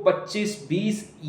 25-20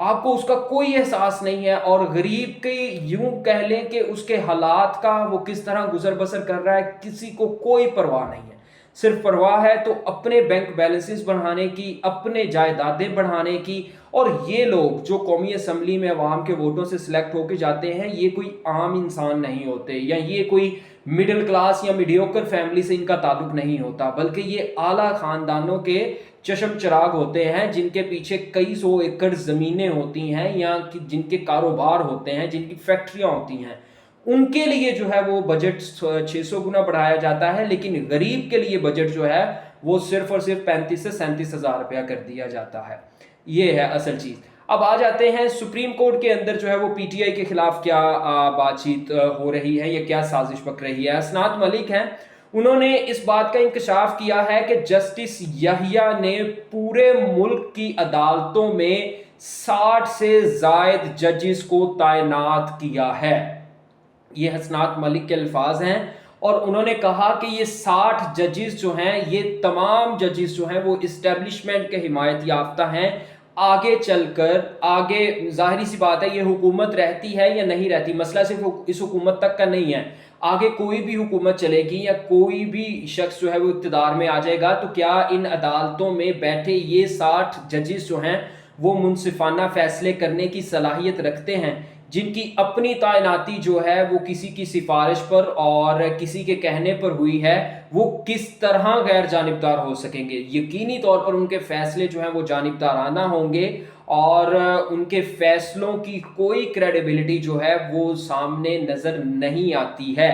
آپ کو اس کا کوئی احساس نہیں ہے، اور غریب کے یوں کہہ لیں کہ اس کے حالات کا وہ کس طرح گزر بسر کر رہا ہے کسی کو کوئی پرواہ نہیں ہے۔ صرف پرواہ ہے تو اپنے بینک بیلنسز بڑھانے کی، اپنے جائیدادیں بڑھانے کی۔ اور یہ لوگ جو قومی اسمبلی میں عوام کے ووٹوں سے سلیکٹ ہو کے جاتے ہیں، یہ کوئی عام انسان نہیں ہوتے، یا یہ کوئی مڈل کلاس یا میڈیوکر فیملی سے ان کا تعلق نہیں ہوتا، بلکہ یہ اعلیٰ خاندانوں کے چشم چراغ ہوتے ہیں، جن کے پیچھے کئی سو ایکڑ زمینیں ہوتی ہیں، یا جن کے کاروبار ہوتے ہیں، جن کی فیکٹریاں ہوتی ہیں۔ ان کے لیے جو ہے وہ بجٹ 600 گنا بڑھایا جاتا ہے، لیکن غریب کے لیے بجٹ جو ہے وہ صرف اور صرف 35 سے 37 ہزار روپیہ کر دیا جاتا ہے۔ یہ ہے اصل چیز۔ اب آ جاتے ہیں سپریم کورٹ کے اندر جو ہے وہ پی ٹی آئی کے خلاف کیا بات چیت ہو رہی ہے، یا کیا سازش پک رہی ہے۔ اسناد ملک ہیں، انہوں نے اس بات کا انکشاف کیا ہے کہ جسٹس یحییٰ نے پورے ملک کی عدالتوں میں 60 سے زائد ججز کو تعینات کیا ہے۔ یہ حسنات ملک کے الفاظ ہیں، اور انہوں نے کہا کہ یہ 60 ججز جو ہیں، یہ تمام ججز جو ہیں وہ اسٹیبلشمنٹ کے حمایت یافتہ ہیں۔ آگے چل کر آگے ظاہری سی بات ہے، یہ حکومت رہتی ہے یا نہیں رہتی، مسئلہ صرف اس حکومت تک کا نہیں ہے، آگے کوئی بھی حکومت چلے گی یا کوئی بھی شخص جو ہے وہ اقتدار میں آ جائے گا، تو کیا ان عدالتوں میں بیٹھے یہ 60 ججز جو ہیں وہ منصفانہ فیصلے کرنے کی صلاحیت رکھتے ہیں، جن کی اپنی تعیناتی جو ہے وہ کسی کی سفارش پر اور کسی کے کہنے پر ہوئی ہے، وہ کس طرح غیر جانبدار ہو سکیں گے؟ یقینی طور پر ان کے فیصلے جو ہیں وہ جانبدارانہ ہوں گے، اور ان کے فیصلوں کی کوئی کریڈیبلٹی جو ہے وہ سامنے نظر نہیں آتی ہے۔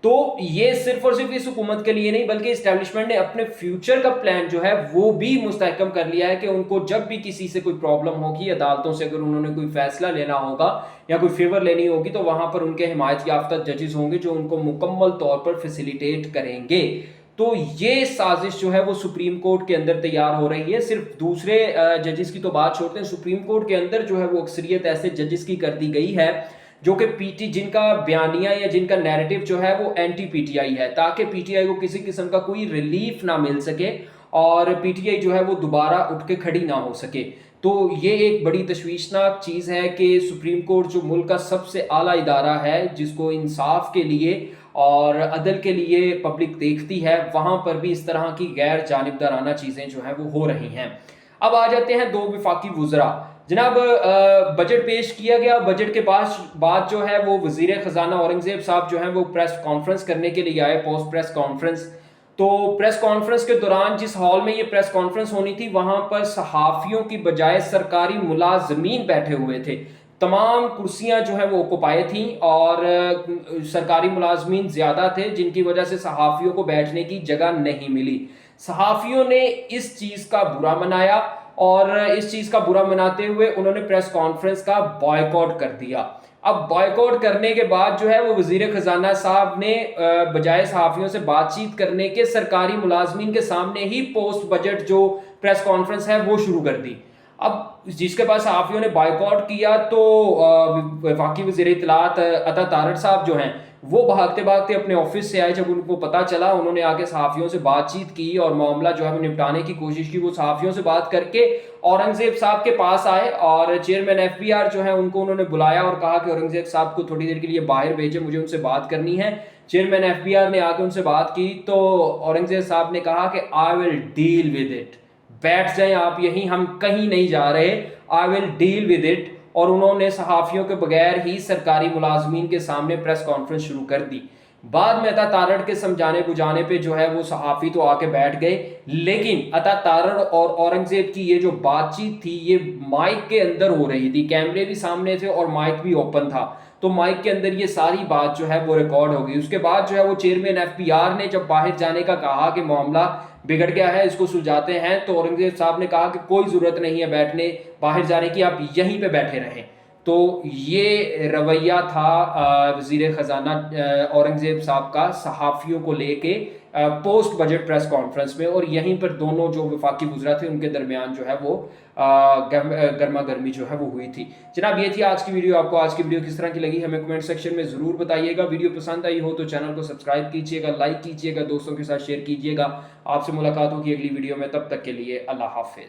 تو یہ صرف اور صرف اس حکومت کے لیے نہیں، بلکہ اسٹیبلشمنٹ نے اپنے فیوچر کا پلان جو ہے وہ بھی مستحکم کر لیا ہے، کہ ان کو جب بھی کسی سے کوئی پرابلم ہوگی، عدالتوں سے اگر انہوں نے کوئی فیصلہ لینا ہوگا یا کوئی فیور لینی ہوگی، تو وہاں پر ان کے حمایت یافتہ ججز ہوں گے جو ان کو مکمل طور پر فیسیلیٹیٹ کریں گے۔ تو یہ سازش جو ہے وہ سپریم کورٹ کے اندر تیار ہو رہی ہے۔ صرف دوسرے ججز کی تو بات چھوڑتے ہیں، سپریم کورٹ کے اندر جو ہے وہ اکثریت ایسے ججز کی کر دی گئی ہے جو کہ جن کا بیانیہ یا جن کا نیریٹو جو ہے وہ اینٹی پی ٹی آئی ہے، تاکہ پی ٹی آئی کو کسی قسم کا کوئی ریلیف نہ مل سکے، اور پی ٹی آئی جو ہے وہ دوبارہ اٹھ کے کھڑی نہ ہو سکے۔ تو یہ ایک بڑی تشویشناک چیز ہے کہ سپریم کورٹ جو ملک کا سب سے اعلیٰ ادارہ ہے، جس کو انصاف کے لیے اور عدل کے لیے پبلک دیکھتی ہے، وہاں پر بھی اس طرح کی غیر جانبدارانہ چیزیں جو ہیں وہ ہو رہی ہیں۔ اب آ جاتے ہیں 2 وفاقی وزراء۔ جناب بجٹ پیش کیا گیا، بجٹ کے بعد جو ہے وہ وزیر خزانہ اورنگزیب صاحب جو ہیں وہ پریس کانفرنس کرنے کے لیے آئے، پوسٹ پریس کانفرنس۔ تو پریس کانفرنس کے دوران جس ہال میں یہ پریس کانفرنس ہونی تھی، وہاں پر صحافیوں کی بجائے سرکاری ملازمین بیٹھے ہوئے تھے۔ تمام کرسیاں جو ہیں وہ اوکوپائی تھیں، اور سرکاری ملازمین زیادہ تھے، جن کی وجہ سے صحافیوں کو بیٹھنے کی جگہ نہیں ملی۔ صحافیوں نے اس چیز کا برا منایا، اور اس چیز کا برا مناتے ہوئے انہوں نے پریس کانفرنس کا بائیکاٹ کر دیا۔ اب بائیکاٹ کرنے کے بعد جو ہے وہ وزیر خزانہ صاحب نے بجائے صحافیوں سے بات چیت کرنے کے سرکاری ملازمین کے سامنے ہی پوسٹ بجٹ جو پریس کانفرنس ہے وہ شروع کر دی۔ اب جس کے بعد صحافیوں نے بائیکاٹ کیا، تو وفاقی وزیر اطلاعات عطا تارڑ صاحب جو ہیں وہ بھاگتے بھاگتے اپنے آفس سے آئے۔ جب ان کو پتا چلا، انہوں نے آگے صحافیوں سے بات چیت کی اور معاملہ جو ہے وہ نپٹانے کی کوشش کی۔ وہ صحافیوں سے بات کر کے اورنگزیب صاحب کے پاس آئے، اور چیئرمین ایف بی آر جو ہے ان کو انہوں نے بلایا اور کہا کہ اورنگزیب صاحب کو تھوڑی دیر کے لیے باہر بھیجیں، مجھے ان سے بات کرنی ہے۔ چیئرمین ایف بی آر نے آ کے ان سے بات کی، تو اورنگزیب صاحب نے کہا کہ آئی ول ڈیل ود اٹ، بیٹھ جائیں آپ یہیں، ہم کہیں نہیں جا رہے، آئی ول ڈیل ود اٹ۔ اور انہوں نے صحافیوں کے بغیر ہی سرکاری ملازمین کے سامنے پریس کانفرنس شروع کر دی۔ بعد میں عطا تارڑ کے سمجھانے بجھانے پہ جو ہے وہ صحافی تو آ کے بیٹھ گئے، لیکن عطا تارڑ اور اورنگزیب کی یہ جو بات چیت تھی یہ مائک کے اندر ہو رہی تھی، کیمرے بھی سامنے تھے اور مائک بھی اوپن تھا، تو مائک کے اندر یہ ساری بات جو ہے وہ ریکارڈ ہو گئی۔ اس کے بعد جو ہے وہ چیئرمین ایف بی آر نے جب باہر جانے کا کہا کہ معاملہ بگڑ گیا ہے، اس کو سلجھاتے ہیں، تو اورنگزیب صاحب نے کہا کہ کوئی ضرورت نہیں ہے بیٹھنے باہر جانے کی، آپ یہیں پہ بیٹھے رہیں۔ تو یہ رویہ تھا وزیر خزانہ اورنگزیب صاحب کا صحافیوں کو لے کے پوسٹ بجٹ پریس کانفرنس میں، اور یہیں پر دونوں جو وفاقی وزراء تھے ان کے درمیان جو ہے وہ گرما گرمی جو ہے وہ ہوئی تھی۔ جناب یہ تھی آج کی ویڈیو۔ آپ کو آج کی ویڈیو کس طرح کی لگی ہمیں کمنٹ سیکشن میں ضرور بتائیے گا۔ ویڈیو پسند آئی ہو تو چینل کو سبسکرائب کیجیے گا، لائک کیجیے گا، دوستوں کے ساتھ شیئر کیجیے گا۔ آپ سے ملاقات ہوگی اگلی ویڈیو میں، تب تک کے لیے اللہ حافظ۔